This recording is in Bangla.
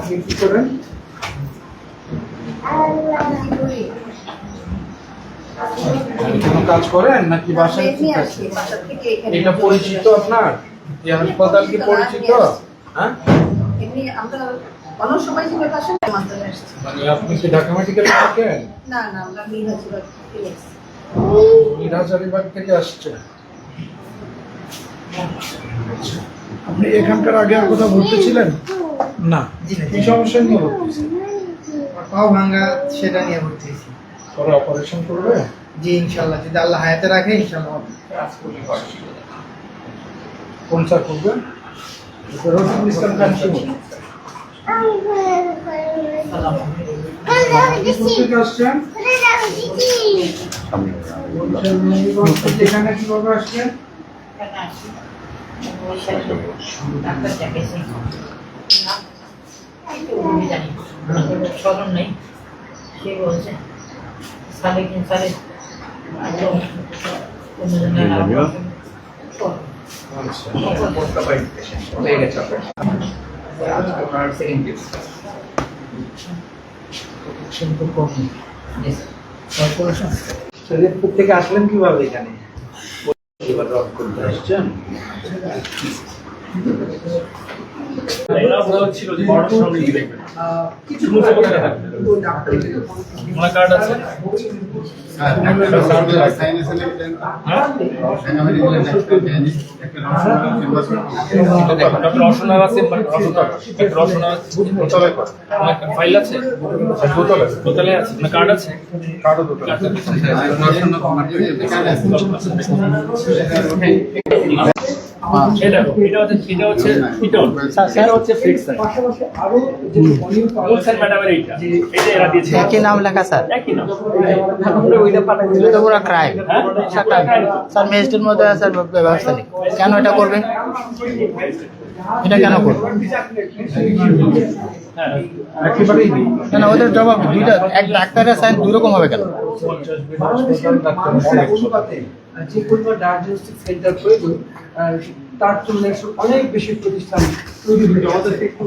আপনি কি করেন? কোনো কাজ করেন নাকি বাসায়? এটা পরিচিত আপনার? এই হাসপাতাল কি পরিচিত? হ্যাঁ, মানে আপনি কি ঢাকা মেডিকেলে থাকেন? মিরহাজারীবাগ থেকে আসছেন। আপনি এখানকার আগে আর কোথাও ভর্তি ছিলেন? না। কি সমস্যা নিয়ে ভর্তি ছিলেন? পাও ভাঙা, সেটা নিয়ে ভর্তি হয়েছি। পরে অপারেশন করবে? জি ইনশাল্লাহ, যদি আল্লাহ হায়াতে রাখে ইনশাল্লাহ হবে। কোন স্যার করবে? রফিকুল ইসলাম খান শিমুল। কোথেকে আসছেন? এখানে কিভাবে আসছেন? স্মরণ নেই, সে বলছে সালে সালে শরীয়তপুর থেকে আসলেন কিভাবে এখানে? রক করতে আসছেন? ফাইল আছে, দোতলায় আছে, না কার্ড আছে? এটা হচ্ছে পিটন, এটা হচ্ছে ফ্লেক্সার। স্যার ম্যাডামের এইটা এরা দিয়েছে। একই নাম লেখা স্যার, একই নাম। এটা তো পুরো ক্রাইম। স্যার ম্যাজিস্ট্রেটের মধ্যে স্যার ব্যবস্থা নেই। কেন এটা করবে? এটা কেন করবে? একেবারেই নেই। কেন ওদের জবাব দুইটা, এক ডাক্তারের সাইন দুই রকম হবে কেন? যে পরিমাণ ডায়াগনস্টিক সেন্টার প্রয়োজন তার তুলনায় অনেক বেশি প্রতিষ্ঠান তৈরি হয়েছে। আমাদের একটু